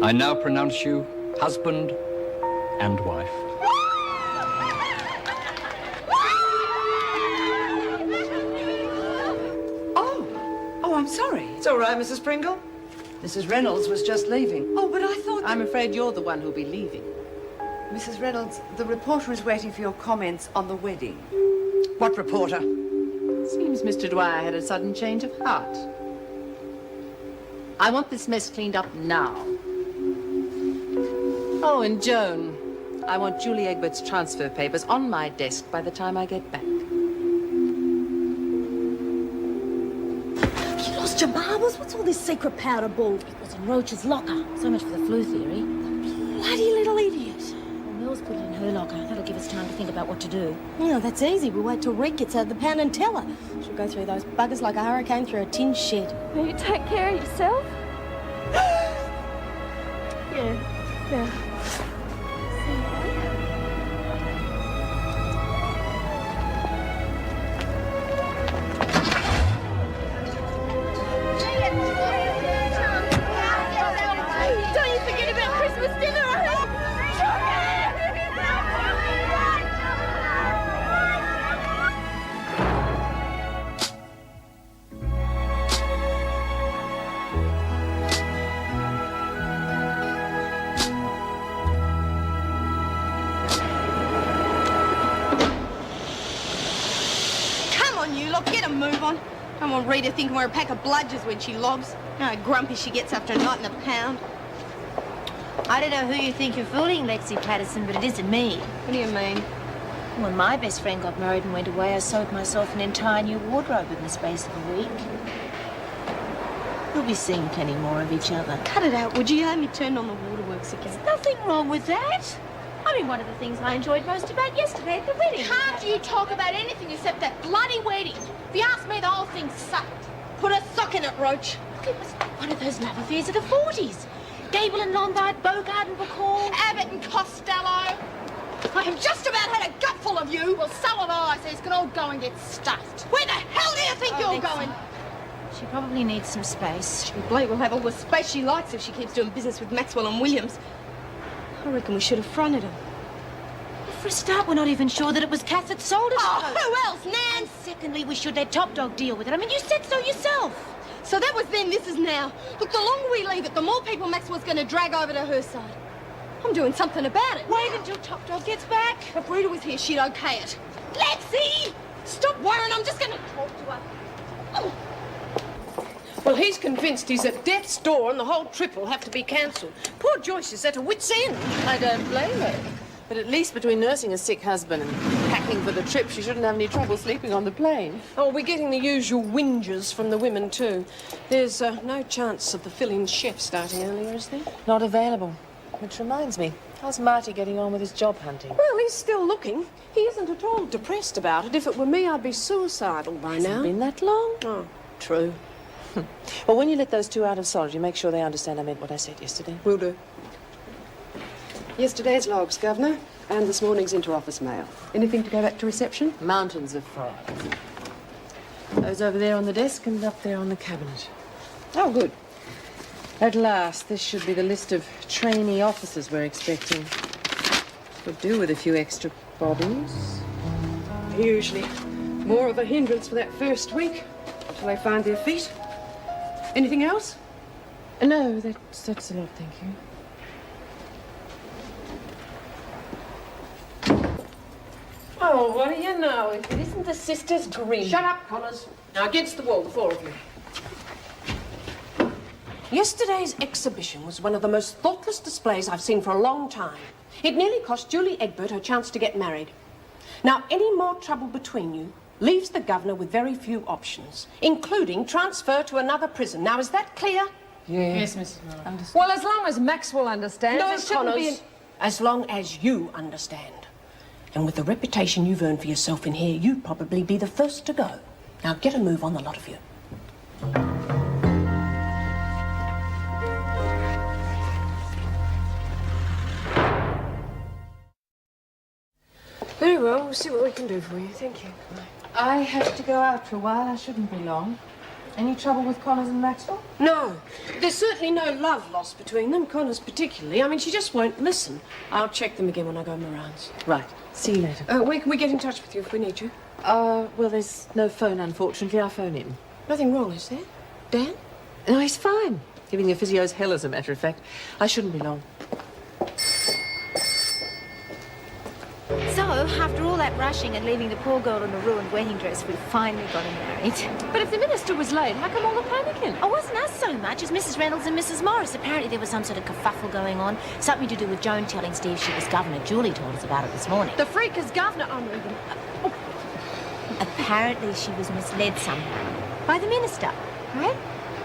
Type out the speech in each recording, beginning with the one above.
I now pronounce you husband and wife. Oh, I'm sorry. It's all right, Mrs. Pringle. Mrs. Reynolds was just leaving. Oh, but I thought... I'm afraid you're the one who'll be leaving. Mrs. Reynolds, the reporter is waiting for your comments on the wedding. What reporter? Seems Mr. Dwyer had a sudden change of heart. I want this mess cleaned up now. Oh, and Joan, I want Julie Egbert's transfer papers on my desk by the time I get back. You lost your marbles? What's all this secret powder ball? It was in Roach's locker. So much for the flu theory. Bloody little idiot. Well, Mel's put it in her locker. That'll give us time to think about what to do. Yeah, that's easy. We'll wait till Red gets out of the pan and tell her. She'll go through those buggers like a hurricane through a tin shed. Will you take care of yourself? Yeah. Don't you forget about Christmas dinner, Get a move on. Don't want Rita thinking we're a pack of bludgers when she lobs. You know how grumpy she gets after a night in the pound. I don't know who you think you're fooling, Lexi Patterson, but it isn't me. What do you mean? When my best friend got married and went away, I sewed myself an entire new wardrobe in the space of a week. We'll be seeing plenty more of each other. Cut it out, would you? You had me turned on the waterworks again. There's nothing wrong with that. I mean, one of the things I enjoyed most about yesterday at the wedding. Can't you talk about anything except that bloody wedding? If you ask me, the whole thing sucked. Put a sock in it, Roach. It was one of those love affairs of the 40s. Gable and Lombard, Bogart and Bacall. Abbott and Costello. I have just about had a gutful of you. Well, so have I, so you can all go and get stuffed. Where the hell do you think you're going? She probably needs some space. Blake will have all the space she likes if she keeps doing business with Maxwell and Williams. I reckon we should have fronted him. For a start, we're not even sure that it was Kath that sold us. Oh, who else, Nan? And secondly, we should let Top Dog deal with it. I mean, you said so yourself. So that was then, this is now. Look, the longer we leave it, the more people Maxwell's going to drag over to her side. I'm doing something about it. Wait until Top Dog gets back. If Rita was here, she'd okay it. Lexi! Stop worrying, I'm just going to talk to her. Oh. Well, he's convinced he's at death's door and the whole trip will have to be cancelled. Poor Joyce is at her wit's end. I don't blame her. But at least between nursing a sick husband and packing for the trip, she shouldn't have any trouble sleeping on the plane. Oh, we're getting the usual whinges from the women, too. There's no chance of the fill-in chef starting earlier, is there? Not available. Which reminds me, how's Marty getting on with his job hunting? Well, he's still looking. He isn't at all depressed about it. If it were me, I'd be suicidal by now. Hasn't been that long. Oh, true. Well, when you let those two out of Solid, you make sure they understand I meant what I said yesterday. Will do. Yesterday's logs, Governor, and this morning's inter-office mail. Anything to go back to reception? Mountains of files. Those over there on the desk and up there on the cabinet. Oh, good. At last, this should be the list of trainee officers we're expecting. Could do with a few extra bodies. Usually more of a hindrance for that first week, until they find their feet. Anything else? No, that's a lot, thank you. Oh, what do you know? If it isn't the sister's dream. Shut up, Connors. Now, against the wall, the four of you. Yesterday's exhibition was one of the most thoughtless displays I've seen for a long time. It nearly cost Julie Egbert her chance to get married. Now, any more trouble between you leaves the governor with very few options, including transfer to another prison. Now, is that clear? Yes, Mrs. Miller. Understood. Well, as long as Maxwell understands, No, it shouldn't Connors. be an... As long as you understand. And with the reputation you've earned for yourself in here, you'd probably be the first to go. Now, get a move on, the lot of you. Very well, we'll see what we can do for you. Thank you. I have to go out for a while. I shouldn't be long. Any trouble with Connors and Maxwell? No. There's certainly no love lost between them, Connors particularly. I mean, she just won't listen. I'll check them again when I go Moran's. Right. See you later. Where can we get in touch with you if we need you? Well, there's no phone, unfortunately. I'll phone him. Nothing wrong, is there? Dan? No, he's fine. Giving the physio's hell, as a matter of fact. I shouldn't be long. So, after all that rushing and leaving the poor girl in a ruined wedding dress, we finally got her married. But if the minister was late, how come all the panicking? Oh, wasn't us so much as Mrs. Reynolds and Mrs. Morris. Apparently there was some sort of kerfuffle going on. Something to do with Joan telling Steve she was governor. Julie told us about it this morning. The freak is governor. I'm reading. Apparently she was misled somehow by the minister. Eh?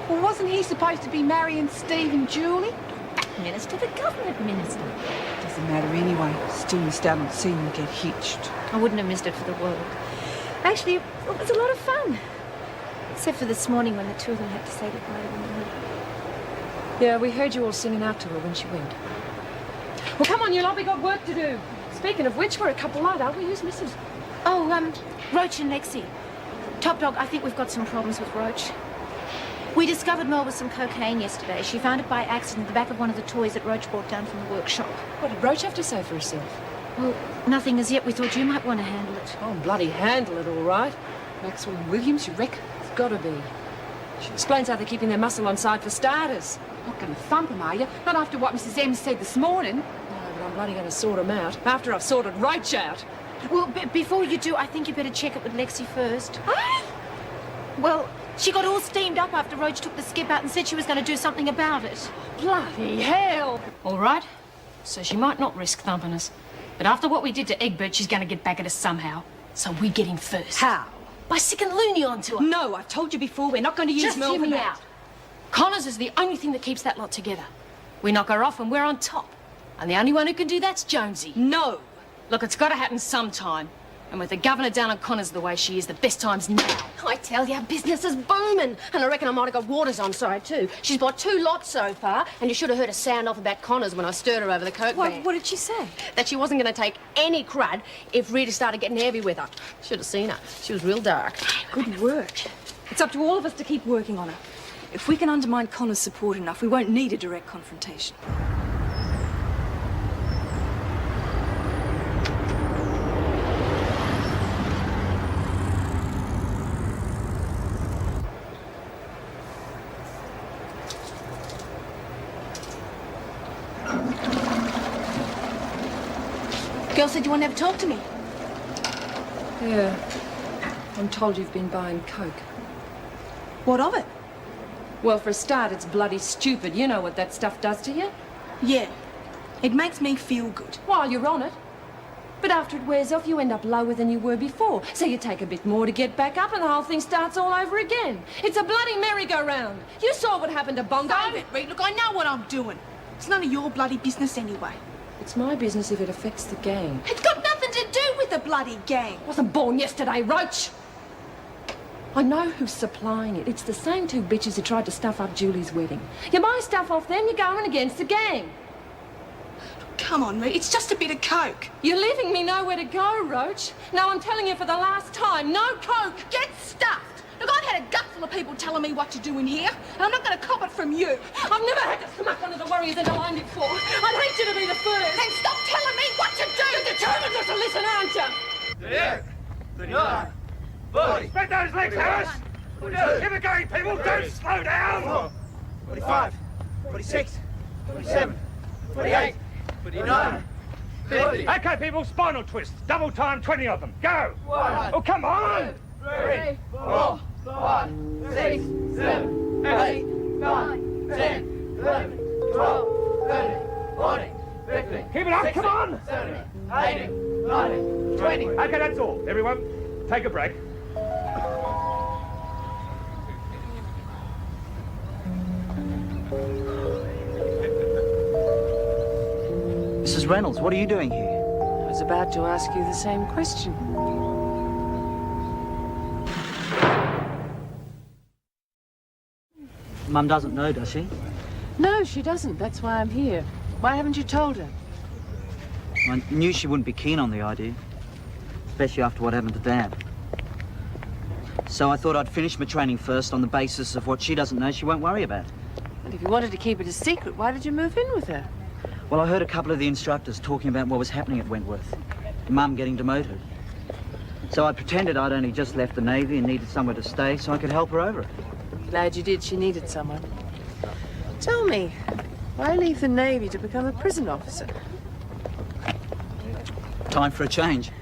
Well, wasn't he supposed to be marrying Steve and Julie? Minister, the government minister. Doesn't matter anyway. Still missed out on seeing them get hitched. I wouldn't have missed it for the world. Actually, it was a lot of fun. Except for this morning when the two of them had to say goodbye to one another. Yeah, we heard you all singing out to her when she went. Well, come on, you lot, we got work to do. Speaking of which, we're a couple light, aren't we? Who's missing? Oh, Roach and Lexi. Top Dog, I think we've got some problems with Roach. We discovered Mel with some cocaine yesterday. She found it by accident at the back of one of the toys that Roach brought down from the workshop. What did Roach have to say for herself? Well, nothing as yet. We thought you might want to handle it. Oh, bloody handle it, all right. Maxwell and Williams, you reckon? It's gotta be. She explains how they're keeping their muscle on side for starters. Not going to thump him, are you? Not after what Mrs. M said this morning. No, but I'm bloody gonna sort him out. After I've sorted Roach out. Well, before you do, I think you better check it with Lexi first. Well, she got all steamed up after Roach took the skip out and said she was going to do something about it. Bloody hell. All right, so she might not risk thumping us. But after what we did to Egbert, she's going to get back at us somehow. So we get him first. How? By sicking Looney onto her. No, I've told you before, we're not going to use Just Mel hear for me that. out. Connors is the only thing that keeps that lot together. We knock her off and we're on top. And the only one who can do that's Jonesy. No. Look, it's got to happen sometime. And with the governor down on Connors the way she is, the best time's now. I tell you, business is booming. And I reckon I might have got Waters on side, too. She's bought 2 lots so far, and you should have heard her sound off about Connors when I stirred her over the coke bag. What did she say? That she wasn't going to take any crud if Rita started getting heavy with her. Should have seen her. She was real dark. Good work. It's up to all of us to keep working on her. If we can undermine Connor's support enough, we won't need a direct confrontation. Girl said you want to have a talk to me. Yeah. I'm told you've been buying coke. What of it? Well, for a start, it's bloody stupid. You know what that stuff does to you. Yeah. It makes me feel good. While you're on it. But after it wears off, you end up lower than you were before. So you take a bit more to get back up and the whole thing starts all over again. It's a bloody merry-go-round. You saw what happened to Bongo. Stop it, Reed. Look, I know what I'm doing. It's none of your bloody business anyway. It's my business if it affects the gang. It's got nothing to do with the bloody gang. Wasn't born yesterday, Roach. I know who's supplying it. It's the same 2 bitches who tried to stuff up Julie's wedding. You buy stuff off them, you're going against the gang. Come on, Reed. It's just a bit of coke. You're leaving me nowhere to go, Roach. Now I'm telling you for the last time, no coke. Get stuffed. Look, I've had a gut full of people telling me what to do in here, and I'm not going to cop it from you. I've never had to smack one of the warriors into line before. I'd hate you to be the first. Then stop telling me what to do. You're determined not to listen, aren't you? 39, 40. Spread those legs, Harris. Keep it going, people. Don't slow down. 45, 46, 47, 48, 49, 50. Okay, people, spinal twist. Double time, 20 of them. Go. 1. Oh, come on. 2, 3, 4, 5, 6, 7, 8, 9, 10, 11, 12, 13, 14, 15. Keep it up, 16, come on. 17, 18, 19, 20. Okay, that's all. Everyone, take a break. Mrs. Reynolds, what are you doing here? I was about to ask you the same question. Mum doesn't know, does she? No, she doesn't. That's why I'm here. Why haven't you told her? I knew she wouldn't be keen on the idea, especially after what happened to Dad. So I thought I'd finish my training first on the basis of what she doesn't know she won't worry about. And if you wanted to keep it a secret, why did you move in with her? Well, I heard a couple of the instructors talking about what was happening at Wentworth. Mum getting demoted. So I pretended I'd only just left the Navy and needed somewhere to stay so I could help her over it. Glad you did. She needed someone. Tell me, why leave the Navy to become a prison officer? Time for a change.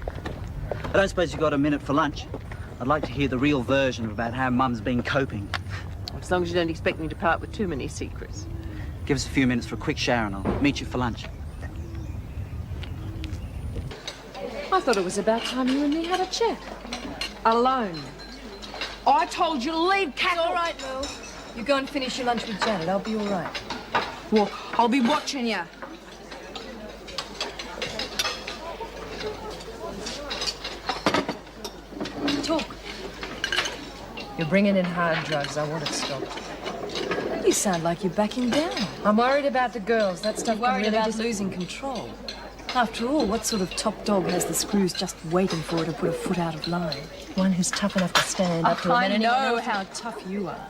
I don't suppose you got a minute for lunch? I'd like to hear the real version about how Mum's been coping. As long as you don't expect me to part with too many secrets. Give us a few minutes for a quick shower and I'll meet you for lunch. I thought it was about time you and me had a chat. Alone. I told you to leave, Cattle. All right, Mel. You go and finish your lunch with Janet. I'll be all right. Well, I'll be watching you. Talk. You're bringing in hard drugs. I want it stopped. You sound like you're backing down. I'm worried about the girls. That stuff You're worried can really about just... losing control. After all, what sort of top dog has the screws just waiting for her to put a foot out of line? One who's tough enough to stand up to a man. I know how tough you are.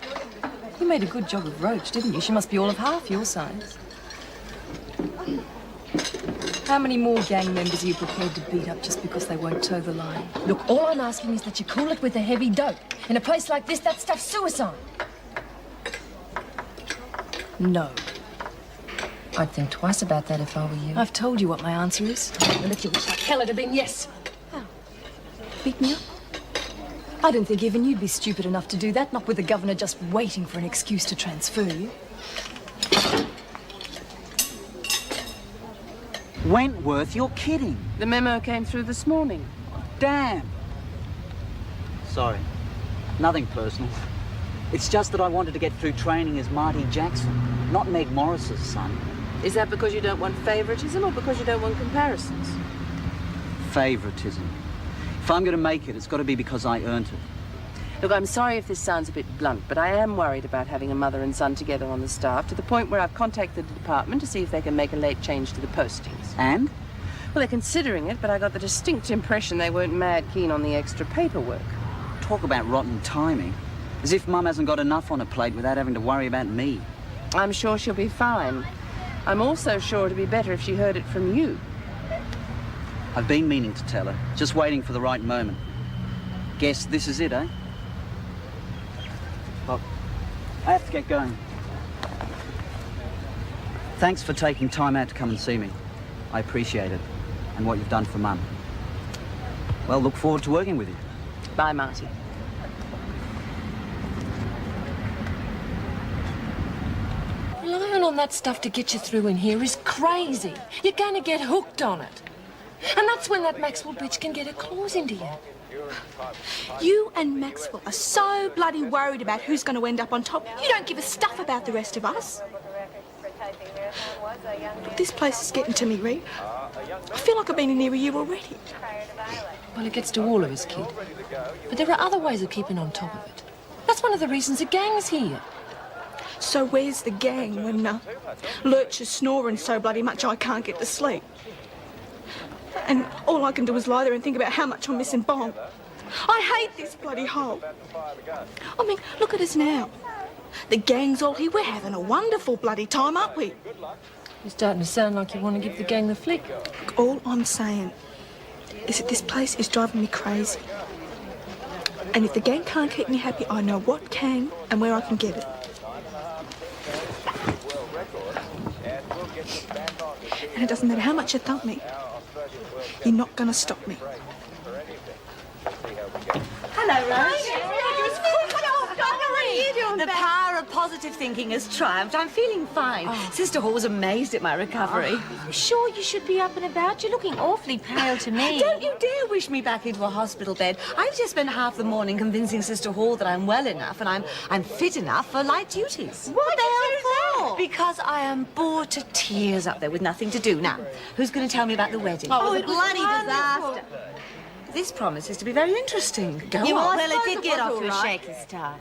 You made a good job of Roach, didn't you? She must be all of half your size. How many more gang members are you prepared to beat up just because they won't toe the line? Look, all I'm asking is that you cool it with a heavy dope. In a place like this, that stuff's suicide. No. I'd think twice about that if I were you. I've told you what my answer is. And if you wish like hell it'd have been yes. How? Beat me up? I didn't think even you'd be stupid enough to do that, not with the governor just waiting for an excuse to transfer you. Wentworth, you're kidding. The memo came through this morning. Damn. Sorry. Nothing personal. It's just that I wanted to get through training as Marty Jackson, not Meg Morris's son. Is that because you don't want favoritism or because you don't want comparisons? Favoritism. If I'm going to make it, it's got to be because I earned it. Look, I'm sorry if this sounds a bit blunt, but I am worried about having a mother and son together on the staff to the point where I've contacted the department to see if they can make a late change to the postings. And? Well, they're considering it, but I got the distinct impression they weren't mad keen on the extra paperwork. Talk about rotten timing. As if Mum hasn't got enough on her plate without having to worry about me. I'm sure she'll be fine. I'm also sure it'd be better if she heard it from you. I've been meaning to tell her, just waiting for the right moment. Guess this is it, eh? Well, I have to get going. Thanks for taking time out to come and see me. I appreciate it, and what you've done for Mum. Well, look forward to working with you. Bye, Marty. Relying on that stuff to get you through in here is crazy. You're going to get hooked on it. And that's when that Maxwell bitch can get her claws into you. You and Maxwell are so bloody worried about who's going to end up on top. You don't give a stuff about the rest of us. This place is getting to me, Reed. I feel like I've been in here a year already. Well, it gets to all of us, kid. But there are other ways of keeping on top of it. That's one of the reasons the gang's here. So where's the gang when Lurch is snoring so bloody much I can't get to sleep? And all I can do is lie there and think about how much I'm missing Bong. I hate this bloody hole. I mean, look at us now. The gang's all here. We're having a wonderful bloody time, aren't we? You're starting to sound like you want to give the gang the flick. Look, all I'm saying is that this place is driving me crazy. And if the gang can't keep me happy, I know what can and where I can get it. And it doesn't matter how much you thump me. You're not going to stop me. Hello, Rose. What are you doing The power of positive thinking has triumphed. I'm feeling fine. Sister Hall was amazed at my recovery. I'm sure you should be up and about. You're looking awfully pale to me. Don't you dare wish me back into a hospital bed. I've just spent half the morning convincing Sister Hall that I'm well enough and I'm fit enough for light duties. What the hell for? Because I am bored to tears up there with nothing to do. Now, who's going to tell me about the wedding? Oh, it was a bloody disaster. This promises to be very interesting. Go You on. well, it did get off to a shaky start.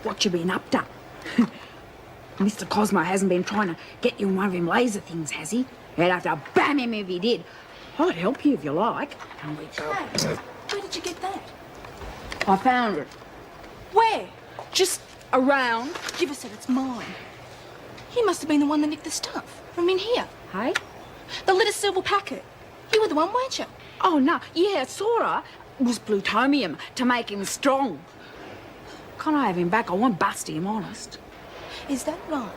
What you been up to? Mr. Cosmo hasn't been trying to get you in one of them laser things, has he? You'd have to bam him if he did. I'd help you if you like. Hey, where did you get that? I found it. Where? Just around. Giver said it's mine. He must have been the one that nicked the stuff. From in here. Hey? The little silver packet. You were the one, weren't you? Oh, no. Yeah, sorta. It was plutonium to make him strong. Can't I have him back? I won't bust him, honest. Is that right?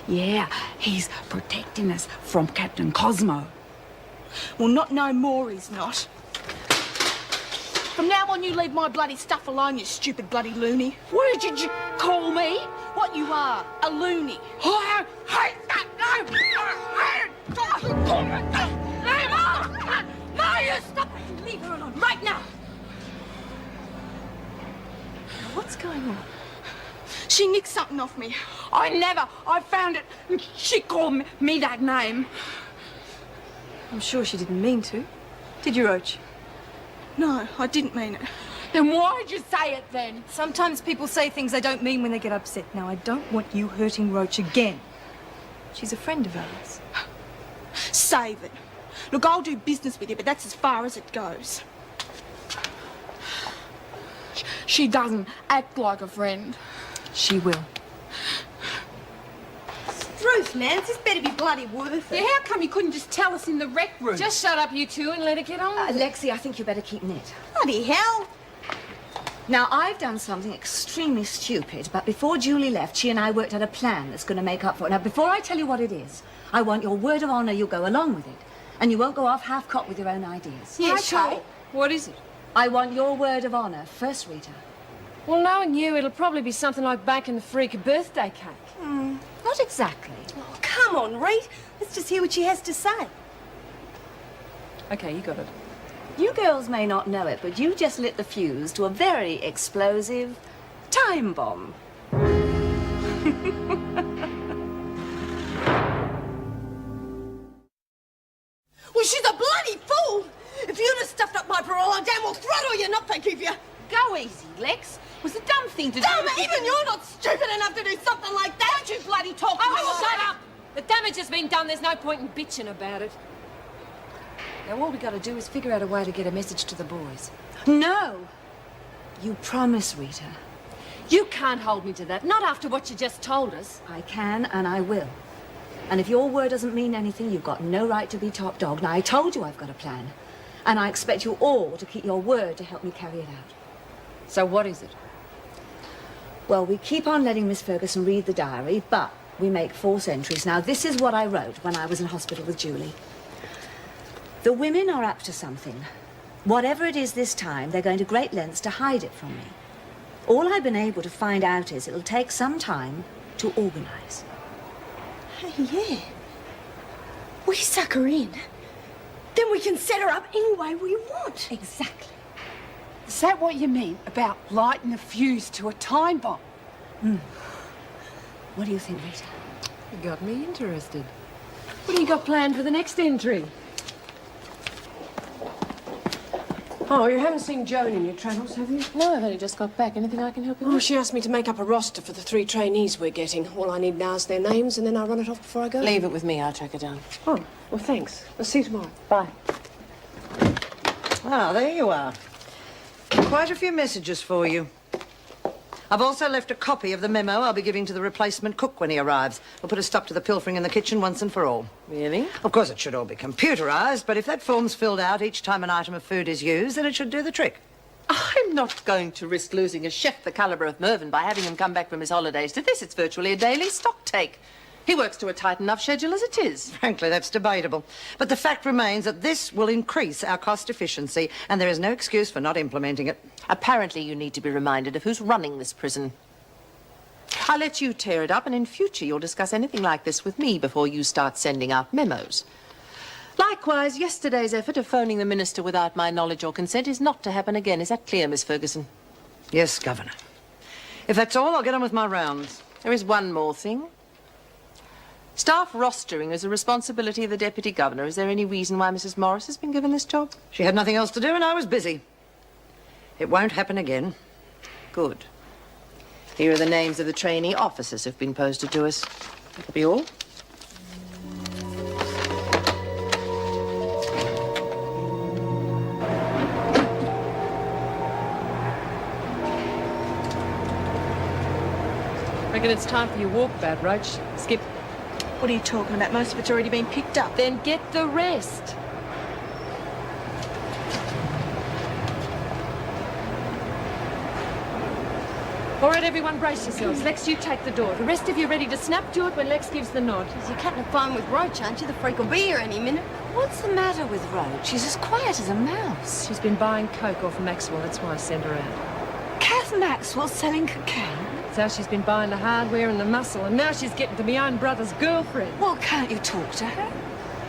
Yeah, he's protecting us from Captain Cosmo. Well, not no more he's not. From now on, you leave my bloody stuff alone, you stupid bloody loony. What did you call me? What you are, a loony. Oh, I hate that name! No, you stop it! Leave her alone right now! What's going on? She nicked something off me. I never. I found it. She called me that name. I'm sure she didn't mean to. Did you, Roach? No, I didn't mean it. Then why'd you say it then? Sometimes people say things they don't mean when they get upset. Now, I don't want you hurting Roach again. She's a friend of ours. Save it. Look, I'll do business with you, but that's as far as it goes. She doesn't act like a friend. She will. Ruth, Nance, this better be bloody worth it. Yeah, how come you couldn't just tell us in the rec room? Just shut up, you two, and let it get on. Lexi, I think you better keep knit. Bloody hell. Now, I've done something extremely stupid, but before Julie left, she and I worked out a plan that's going to make up for it. Now, before I tell you what it is, I want your word of honour you'll go along with it, and you won't go off half-cocked with your own ideas. Yeah, sure. What is it? I want your word of honour first, Rita. Well, knowing you, it'll probably be something like baking the freak a birthday cake. Not exactly. Oh, come on, Reet. Let's just hear what she has to say. Okay, you got it. You girls may not know it, but you just lit the fuse to a very explosive time bomb. Well, she's a bloody fool. If you'd have stuffed up my parole, I damn well throttle you, not forgive you. Go easy, Lex. It was a dumb thing to do. Dumb? Even you're not stupid enough to do something like that. Don't you bloody talk to me Oh, like shut that. up! The damage has been done. There's no point in bitching about it. Now, all we got to do is figure out a way to get a message to the boys. No! You promise, Rita. You can't hold me to that. Not after what you just told us. I can and I will. And if your word doesn't mean anything, you've got no right to be top dog. Now, I told you I've got a plan. And I expect you all to keep your word to help me carry it out. So what is it? Well, we keep on letting Miss Ferguson read the diary, but we make false entries. Now, this is what I wrote when I was in hospital with Julie. The women are up to something. Whatever it is this time, they're going to great lengths to hide it from me. All I've been able to find out is it'll take some time to organise. Hey, yeah. We suck her in. Then we can set her up any way we want. Exactly. Is that what you mean about lighting a fuse to a time bomb? What do you think, Rita? You got me interested. What do you got planned for the next entry? Oh, you haven't seen Joan in your travels, have you? No, I've only just got back. Anything I can help you Oh, with? she asked me to make up a roster for the 3 trainees we're getting. All I need now is their names, and then I'll run it off before I go. Leave it with me. I'll track her down. Oh, well, thanks. I'll see you tomorrow. Bye. Ah, there you are. Quite a few messages for you. I've also left a copy of the memo I'll be giving to the replacement cook when he arrives. We'll put a stop to the pilfering in the kitchen once and for all. Really? Of course, it should all be computerised, but if that form's filled out each time an item of food is used, then it should do the trick. I'm not going to risk losing a chef the calibre of Mervyn by having him come back from his holidays to this. It's virtually a daily stock take. He works to a tight enough schedule as it is. Frankly, that's debatable. But the fact remains that this will increase our cost efficiency, and there is no excuse for not implementing it. Apparently, you need to be reminded of who's running this prison. I'll let you tear it up, and in future you'll discuss anything like this with me before you start sending out memos. Likewise, yesterday's effort of phoning the minister without my knowledge or consent is not to happen again. Is that clear, Miss Ferguson? Yes, Governor. If that's all, I'll get on with my rounds. There is one more thing. Staff rostering is a responsibility of the Deputy Governor. Is there any reason why Mrs. Morris has been given this job? She had nothing else to do, and I was busy. It won't happen again. Good. Here are the names of the trainee officers who've been posted to us. That'll be all. Reckon it's time for your walkabout, Roach. Skip. What are you talking about? Most of it's already been picked up. Then get the rest. All right, everyone, brace yourselves. Lex, you take the door. The rest of you ready to snap to it when Lex gives the nod. You're cutting a fine with Roach, aren't you? The freak will be here any minute. What's the matter with Roach? She's as quiet as a mouse. She's been buying coke off Maxwell. That's why I sent her out. Kath Maxwell selling cocaine? That's how she's been buying the hardware and the muscle, and now she's getting to be my own brother's girlfriend. Well, can't you talk to her?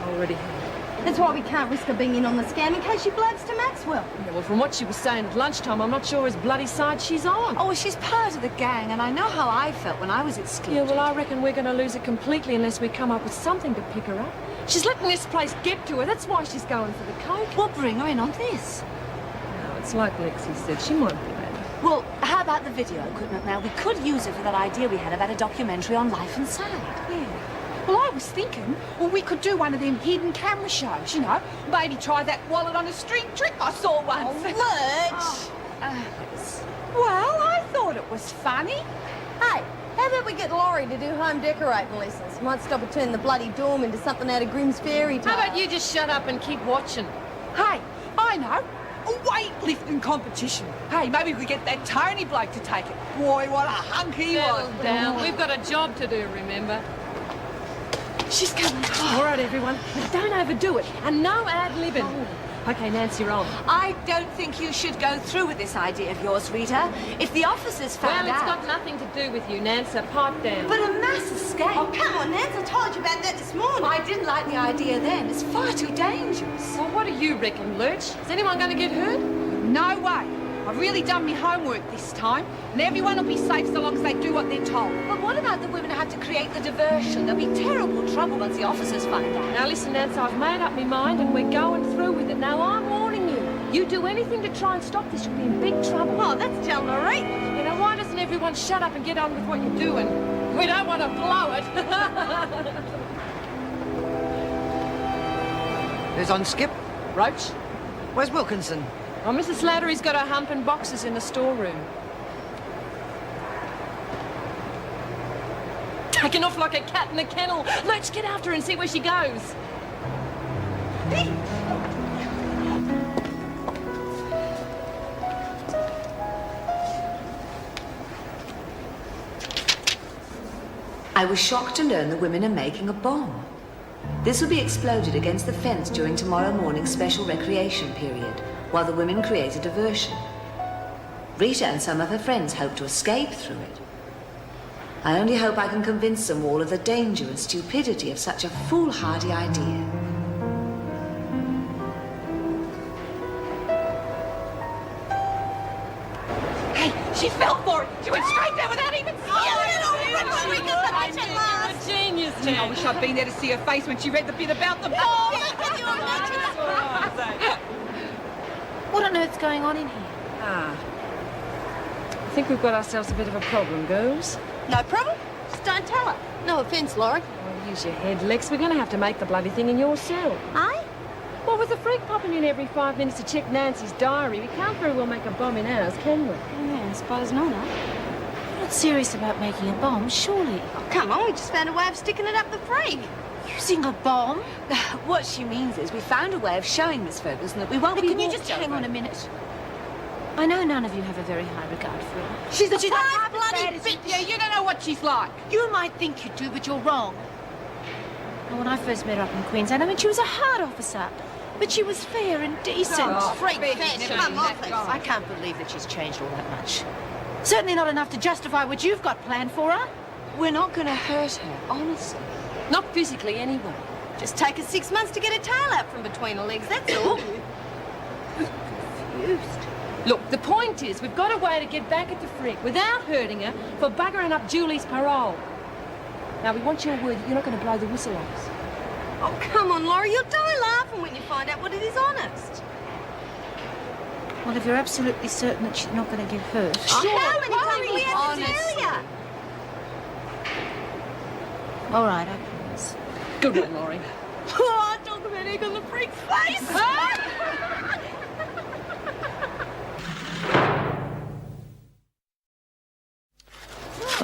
Already have. That's why we can't risk her being in on the scam in case she bloods to Maxwell. Yeah, well, from what she was saying at lunchtime, I'm not sure whose bloody side she's on. Oh, well, she's part of the gang, and I know how I felt when I was excluded. Yeah, well, I reckon we're going to lose her completely unless we come up with something to pick her up. She's letting this place get to her. That's why she's going for the coke. We'll bring her in on this. No, it's like Lexi said. She might be bad. Well, how about the video equipment now? We could use it for that idea we had about a documentary on life inside. Yeah. Well, I was thinking, well, we could do one of them hidden camera shows, you know. Maybe try that wallet on a string trick I saw once. Oh, Well, I thought it was funny. Hey, how about we get Laurie to do home decorating lessons? Might stop her turning the bloody dorm into something out of Grimm's fairy tale. How about you just shut up and keep watching? Hey, I know. A weightlifting competition. Hey, maybe we could get that Tony bloke to take it. Boy, what a hunk he was. Settle down. We've got a job to do, remember? She's coming. All right, everyone. Now, don't overdo it. And no ad-libbing. Okay, Nancy, you're on. I don't think you should go through with this idea of yours, Rita. If the officers found Well, it's out... got nothing to do with you, Nancy. Pipe down. But a mass escape. Oh, come on, Nance. I told you about that this morning. I didn't like the idea then. It's far too dangerous. Well, what do you reckon, Lurch? Is anyone going to get hurt? No way. I've really done my homework this time, and everyone will be safe so long as they do what they're told. But what about the women who have to create the diversion? There'll be terrible trouble once the officers find out. Now, listen, Nancy, I've made up my mind, and we're going through with it. Now, I'm warning you. You do anything to try and stop this, you'll be in big trouble. Oh, that's telling her right. You know, why doesn't everyone shut up and get on with what you're doing? We don't want to blow it. Who's on skip? Roach? Where's Wilkinson? Oh, Mrs. Slattery's got her hump and boxes in the storeroom. Taking off like a cat in a kennel. Let's get after her and see where she goes. I was shocked to learn the women are making a bomb. This will be exploded against the fence during tomorrow morning's special recreation period, while the women create a diversion. Rita and some of her friends hope to escape through it. I only hope I can convince them all of the danger and stupidity of such a foolhardy idea. Hey, she fell for it. She went straight there without even seeing it. A genius, Ted. I wish I'd been there to see her face when she read the bit about the bomb. What on earth's going on in here? I think we've got ourselves a bit of a problem, girls. No problem. Just don't tell her. No offence, Laurie. Oh, use your head, Lex. We're going to have to make the bloody thing in your cell. Aye? Well, with the freak popping in every 5 minutes to check Nancy's diary, we can't very well make a bomb in ours, can we? Yeah, I suppose not, huh? You're not serious about making a bomb, surely? Oh, come on. We just found a way of sticking it up the freak. Using a bomb? What she means is we found a way of showing Miss Ferguson that we won't be Can you walked just hang over. on a minute? I know none of you have a very high regard for her. She's a five bloody bitch. Yeah, you don't know what she's like. You might think you do, but you're wrong. Now, when I first met her up in Queensland, I mean, she was a hard officer. But she was fair and decent. Freak fashion. Come off it. I can't believe that she's changed all that much. Certainly not enough to justify what you've got planned for her. We're not going to hurt her, honestly. Not physically, anyway. Just take her 6 months to get her tail out from between her legs, that's all. Confused. Look, the point is, we've got a way to get back at the freak without hurting her for buggering up Julie's parole. Now, we want your word that you're not going to blow the whistle on us. Oh, come on, Laurie. You'll die laughing when you find out what it is honest. Well, if you're absolutely certain that she's not going to get hurt. Oh, how many times do we have to tell you? All right, I promise. Good one, Laurie. Oh, talk about egg on the freak's face.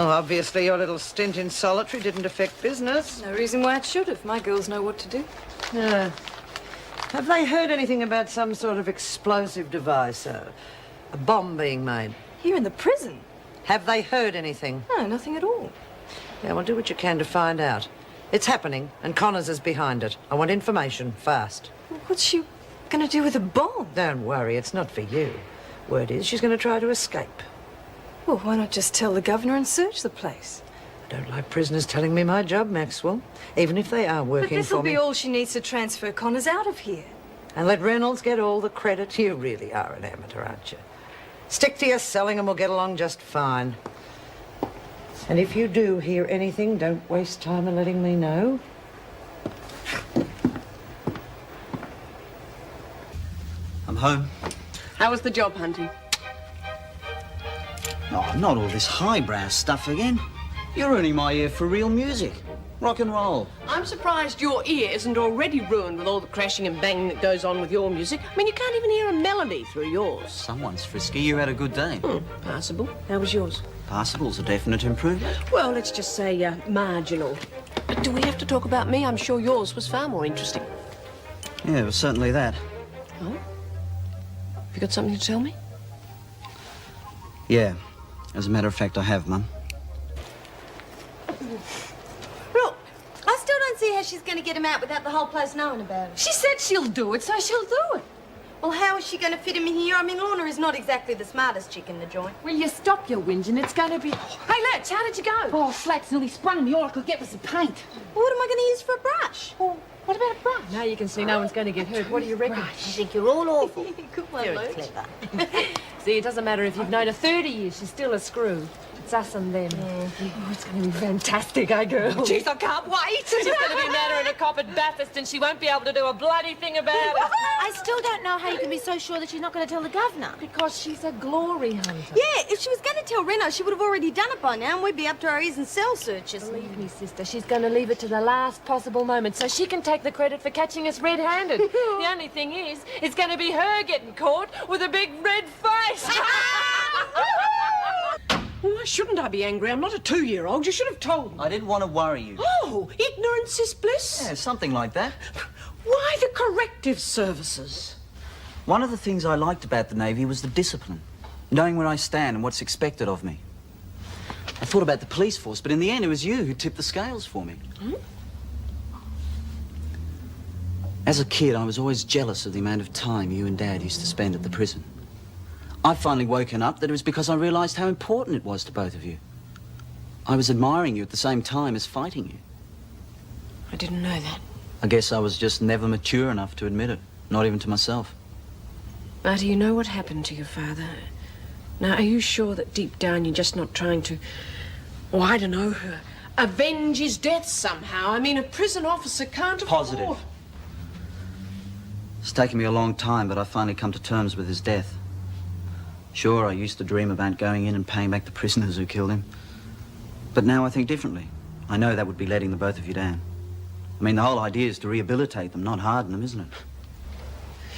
Oh, Obviously, your little stint in solitary didn't affect business. No reason why it should have. My girls know what to do. Yeah. Have they heard anything about some sort of explosive device, a bomb being made? Here in the prison? Have they heard anything? No, nothing at all. Yeah, well, do what you can to find out. It's happening, and Connors is behind it. I want information, fast. What's she going to do with a bomb? Don't worry, it's not for you. Word is she's going to try to escape. Well, why not just tell the governor and search the place? I don't like prisoners telling me my job, Maxwell, even if they are working for me. But this'll be all she needs to transfer Connors out of here. And let Reynolds get all the credit. You really are an amateur, aren't you? Stick to your selling and we'll get along just fine. And if you do hear anything, don't waste time in letting me know. I'm home. How was the job hunting? Oh, not all this highbrow stuff again. You're ruining my ear for real music. Rock and roll. I'm surprised your ear isn't already ruined with all the crashing and banging that goes on with your music. I mean, you can't even hear a melody through yours. Someone's frisky. You had a good day. Passable. How was yours? Passable's a definite improvement. Well, let's just say marginal. But do we have to talk about me? I'm sure yours was far more interesting. Yeah, it was certainly that. Oh? Have you got something to tell me? Yeah. As a matter of fact, I have, Mum. Look, I still don't see how she's going to get him out without the whole place knowing about it. She said she'll do it, so she'll do it. Well, how is she going to fit him in here? I mean, Lorna is not exactly the smartest chick in the joint. Will you stop your whinging? It's going to be... Hey, Lurch, how did you go? Oh, Slack's nearly sprung me. All I could get was the paint. Well, what am I going to use for a brush? Well, what about a brush? Now you can see no one's going to get hurt. What do you reckon? I think you're all awful. Good one, Very Lurch. clever. See, it doesn't matter if you've known her 30 years. She's still a screw. It's us and them. Oh, it's going to be fantastic, eh, girl? Jeez, I can't wait. She's going to be mad her in a cop at Bathurst and she won't be able to do a bloody thing about it. I still don't know how you can be so sure that she's not going to tell the governor. Because she's a glory hunter. Yeah, if she was going to tell Reno, she would have already done it by now and we'd be up to our ears in cell searches. Believe me, sister, she's going to leave it to the last possible moment so she can take the credit for catching us red-handed. The only thing is, it's going to be her getting caught with a big red face. Why shouldn't I be angry? I'm not a 2-year-old. You should have told me. I didn't want to worry you. Oh, ignorance is bliss. Yeah, something like that. Why the corrective services? One of the things I liked about the Navy was the discipline. Knowing where I stand and what's expected of me. I thought about the police force, but in the end it was you who tipped the scales for me. As a kid, I was always jealous of the amount of time you and Dad used to spend at the prison. I've finally woken up that it was because I realised how important it was to both of you. I was admiring you at the same time as fighting you. I didn't know that. I guess I was just never mature enough to admit it, not even to myself. Marty, you know what happened to your father. Now, are you sure that deep down you're just not trying to, oh, I don't know, avenge his death somehow? I mean, a prison officer can't afford... Positive. It's taken me a long time, but I've finally come to terms with his death. Sure, I used to dream about going in and paying back the prisoners who killed him. But now I think differently. I know that would be letting the both of you down. I mean, the whole idea is to rehabilitate them, not harden them, isn't it?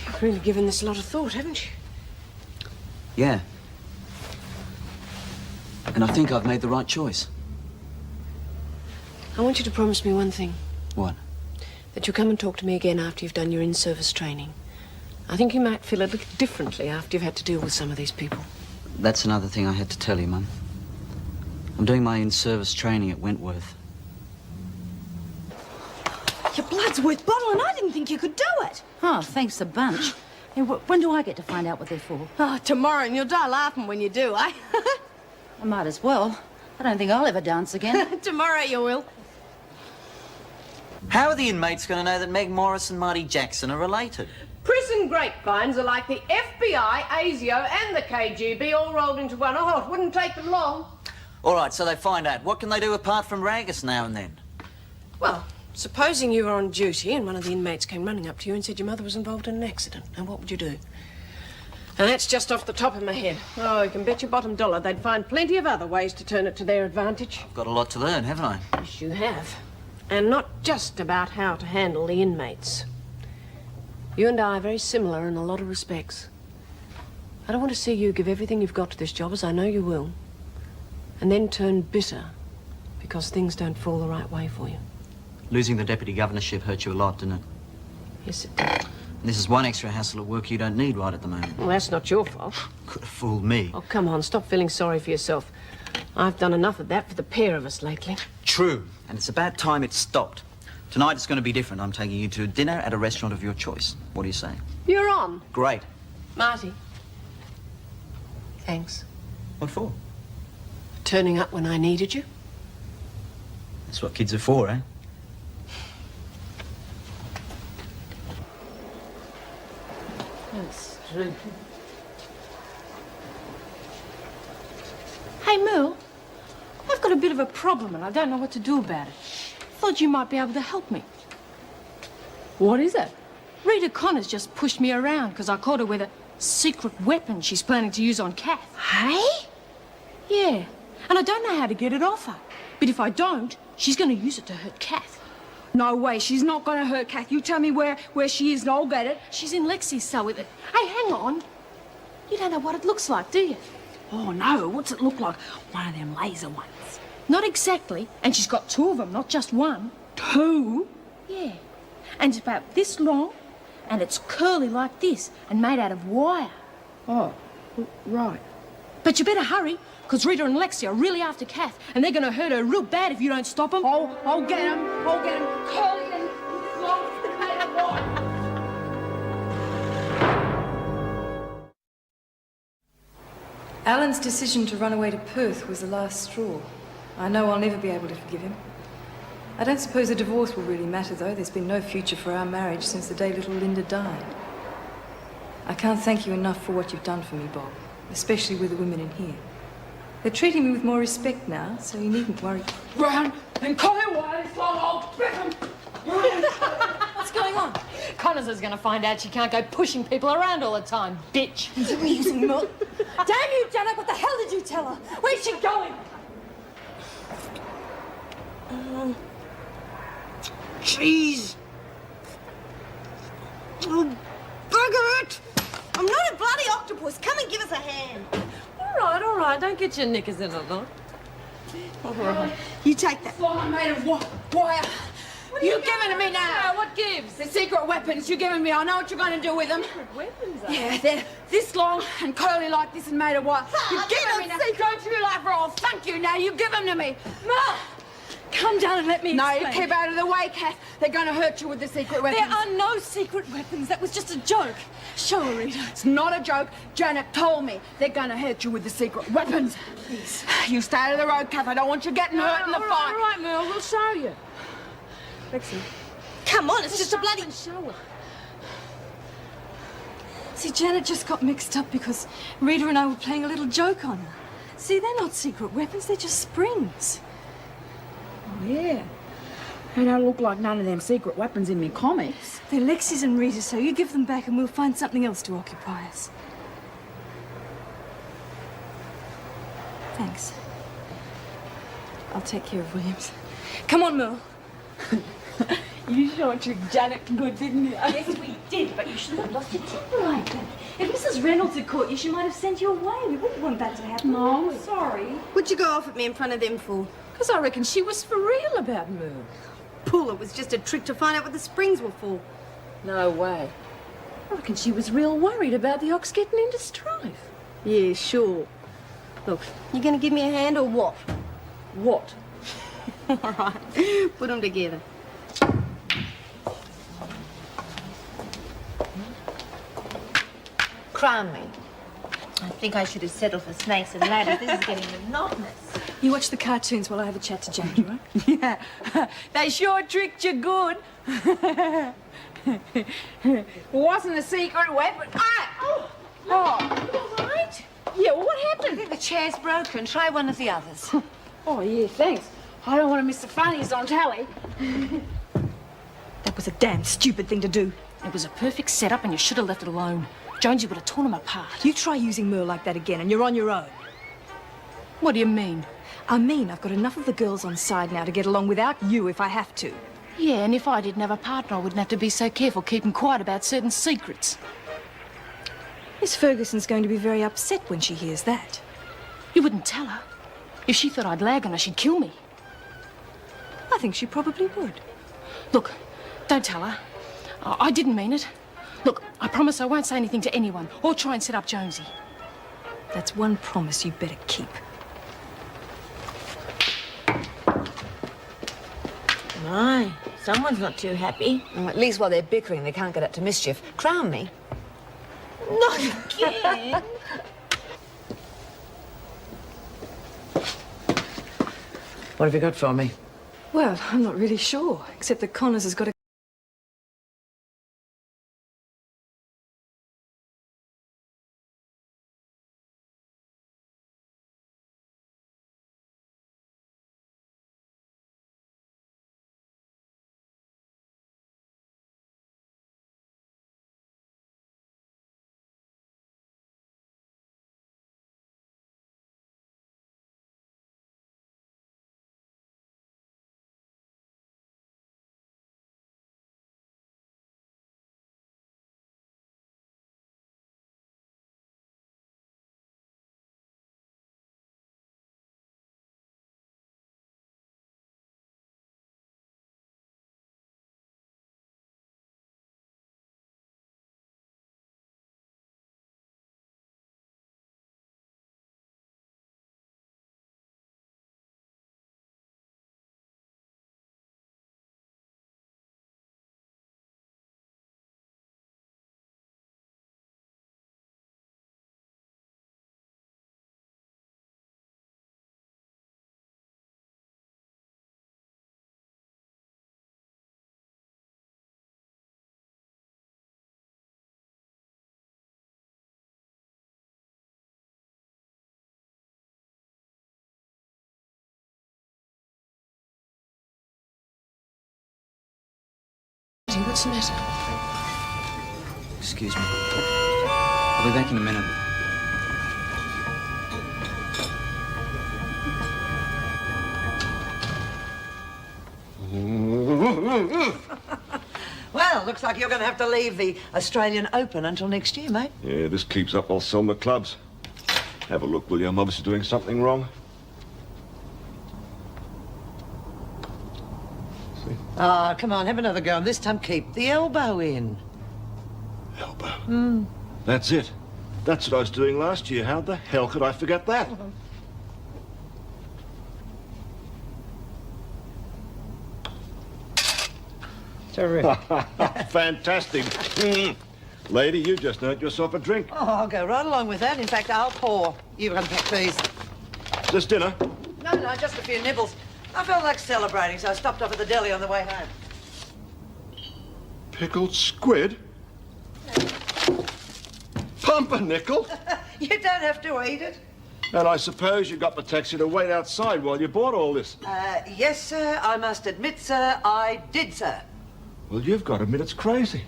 You've really given this a lot of thought, haven't you? Yeah. And I think I've made the right choice. I want you to promise me one thing. What? That you'll come and talk to me again after you've done your in-service training. I think you might feel a little differently after you've had to deal with some of these people. That's another thing I had to tell you, Mum. I'm doing my in-service training at Wentworth. Your blood's worth bottling. I didn't think you could do it. Oh, thanks a bunch. Hey, when do I get to find out what they're for? Oh, tomorrow, and you'll die laughing when you do, eh? I might as well. I don't think I'll ever dance again. Tomorrow you will. How are the inmates going to know that Meg Morris and Marty Jackson are related? Prison grapevines are like the FBI, ASIO and the KGB all rolled into one. Oh, it wouldn't take them long. All right, so they find out. What can they do apart from rag us now and then? Well, supposing you were on duty and one of the inmates came running up to you and said your mother was involved in an accident, now what would you do? And that's just off the top of my head. Oh, you can bet your bottom dollar they'd find plenty of other ways to turn it to their advantage. I've got a lot to learn, haven't I? Yes, you have. And not just about how to handle the inmates. You and I are very similar in a lot of respects. I don't want to see you give everything you've got to this job, as I know you will. and then turn bitter because things don't fall the right way for you. Losing the deputy governorship hurt you a lot, didn't it? Yes, it did. And this is one extra hassle at work you don't need right at the moment. Well, that's not your fault. Could have fooled me. Oh, come on, stop feeling sorry for yourself. I've done enough of that for the pair of us lately. True. And it's about time it stopped. Tonight it's going to be different. I'm taking you to dinner at a restaurant of your choice. What do you say? You're on. Great. Marty. Thanks. What for? For turning up when I needed you. That's what kids are for, eh? That's true. Hey, Merle. I've got a bit of a problem and I don't know what to do about it. Thought you might be able to help me. What is it? Rita Connors just pushed me around because I caught her with a secret weapon she's planning to use on Kath. Hey? Yeah, and I don't know how to get it off her. But if I don't, she's going to use it to hurt Kath. No way, she's not going to hurt Kath. You tell me where she is and I'll get it. She's in Lexi's cell with it. Hey, hang on. You don't know what it looks like, do you? Oh, no, what's it look like? One of them laser ones. Not exactly. And she's got two of them, not just one. Two? Yeah. And it's about this long, and it's curly like this, and made out of wire. Oh, right. But you better hurry, because Rita and Lexi are really after Kath, and they're going to hurt her real bad if you don't stop them. I'll get him. I'll get him. Curly and long, made of wire. Alan's decision to run away to Perth was the last straw. I know I'll never be able to forgive him. I don't suppose a divorce will really matter, though. There's been no future for our marriage since the day little Linda died. I can't thank you enough for what you've done for me, Bob, especially with the women in here. They're treating me with more respect now, so you needn't worry. Round and Colin Wire is long, I'll bet him. What's going on? Connors is going to find out she can't go pushing people around all the time, bitch. You were using milk. Damn you, Janet, what the hell did you tell her? Where's she going? Jeez. Oh, bugger it! I'm not a bloody octopus. Come and give us a hand. All right. Don't get your knickers in a knot. All right. You take that. Long made of wire. You giving to me now? What gives? The secret weapons you're giving me. I know what you're going to do with them. Secret weapons, Yeah, they're this long and curly like this and made of wire. You give them them me now. Don't you like for all thank you now. You give them to me. Ma! Come down and let me explain. No, you keep out of the way, Kath. They're going to hurt you with the secret weapons. There are no secret weapons. That was just a joke. Show her, Rita. It's not a joke. Janet told me they're going to hurt you with the secret weapons. Please. You stay out of the road, Kath. I don't want you getting hurt in the fight. All right, Merle. We'll show you. Lexi. Come on, it's just a bloody... Show her. See, Janet just got mixed up because Rita and I were playing a little joke on her. See, they're not secret weapons, they're just springs. Oh, yeah. They don't look like none of them secret weapons in me comics. They're Lexi's and Rita's, so you give them back and we'll find something else to occupy us. Thanks. I'll take care of Williams. Come on, Merle. You showed your Janet good, didn't you? Yes, we did, but you shouldn't have lost your temper like that. If Mrs. Reynolds had caught you, she might have sent you away. We wouldn't want that to happen. No, I'm sorry. What'd you go off at me in front of them for? Because I reckon she was for real about Merle. Pull, it was just a trick to find out what the springs were for. No way. I reckon she was real worried about the ox getting into strife. Yeah, sure. Look, you gonna give me a hand or what? What? All right, put them together. Crown me. I think I should have settled for snakes and ladders. This is getting monotonous. You watch the cartoons while I have a chat to Janet, right? Yeah, they sure tricked you good. It wasn't a secret weapon. Ah! You all right? Yeah, well, what I happened? think the chair's broken. Try one of the others. Oh, yeah, thanks. I don't want to miss the funnies on tally. That was a damn stupid thing to do. It was a perfect setup and you should have left it alone. Jonesy would have torn them apart. You try using Merle like that again and you're on your own. What do you mean? I mean, I've got enough of the girls on side now to get along without you if I have to. Yeah, and if I didn't have a partner, I wouldn't have to be so careful keeping quiet about certain secrets. Miss Ferguson's going to be very upset when she hears that. You wouldn't tell her. If she thought I'd lag on her, she'd kill me. I think she probably would. Look, don't tell her. I didn't mean it. Look, I promise I won't say anything to anyone or try and set up Jonesy. That's one promise you better keep. My, someone's not too happy. Well, at least while they're bickering, they can't get up to mischief. Crown me. Not again. What have you got for me? Well, I'm not really sure, except that Connors has got a... What's the matter? Excuse me. I'll be back in a minute. Well, looks like you're going to have to leave the Australian Open until next year, mate. Yeah, this keeps up, I'll sell my clubs. Have a look, will you? I'm obviously doing something wrong. See? Ah, come on, have another go, and this time keep the elbow in. Elbow? That's it. That's what I was doing last year. How the hell could I forget that? Terrific. Fantastic. Lady, you just earned yourself a drink. Oh, I'll go right along with that. In fact, I'll pour. You unpack these. Is this dinner? No, just a few nibbles. I felt like celebrating, so I stopped off at the deli on the way home. Pickled squid? Pumpernickel? You don't have to eat it. And I suppose you got the taxi to wait outside while you bought all this? Yes, sir. I must admit, sir, I did, sir. Well, you've got to admit it's crazy.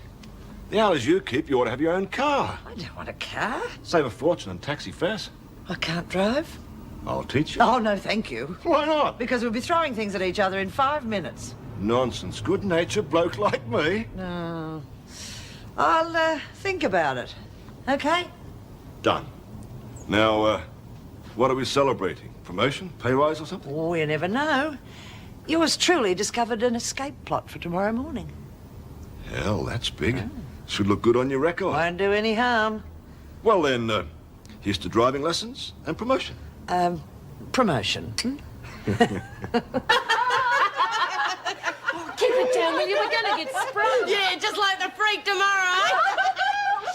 The hours you keep, you ought to have your own car. I don't want a car. Save a fortune on taxi fares. I can't drive. I'll teach you. Oh, no, thank you. Why not? Because we'll be throwing things at each other in 5 minutes. Nonsense. Good-natured bloke like me. No. I'll think about it. Okay? Done. Now, what are we celebrating? Promotion? Pay rise or something? Oh, you never know. Yours truly discovered an escape plot for tomorrow morning. Hell, that's big. Should look good on your record. Won't do any harm. Well then, here's to driving lessons and promotion. Promotion. Keep it down, will you? We're going to get sprung. Yeah, just like the freak tomorrow.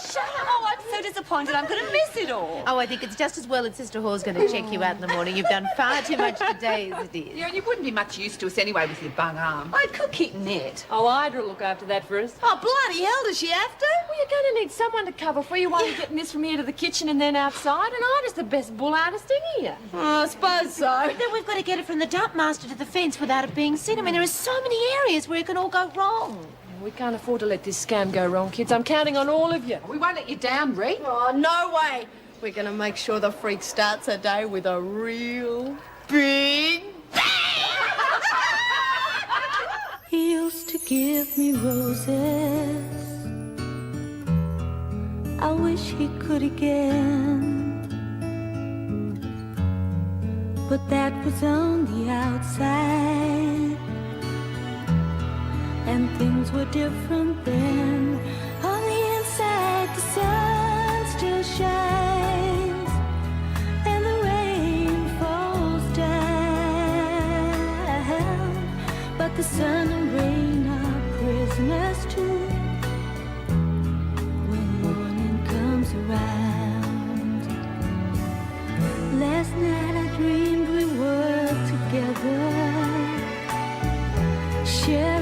Shut up. Oh, I'm so disappointed. I'm going to miss it all. Oh, I think it's just as well that Sister Hall's going to check you out in the morning. You've done far too much today as it is. Yeah, and you wouldn't be much use to us anyway with your bung arm. I could keep Ned. Oh, Ida will look after that for us. Oh, bloody hell, does she have to? Well, you're going to need someone to cover for you while you're getting this from here to the kitchen and then outside, and Ida's the best bull artist in here. Oh, I suppose so. Then we've got to get it from the dump master to the fence without it being seen. I mean, there are so many areas where it can all go wrong. We can't afford to let this scam go wrong, kids. I'm counting on all of you. We won't let you down, Ree. Oh, no way. We're going to make sure the freak starts her day with a real big bang. He used to give me roses. I wish he could again. but that was on the outside. And things were different then. On the inside, the sun still shines, and the rain falls down. But the sun and rain are prisoners too. When morning comes around, last night I dreamed we were together, sharing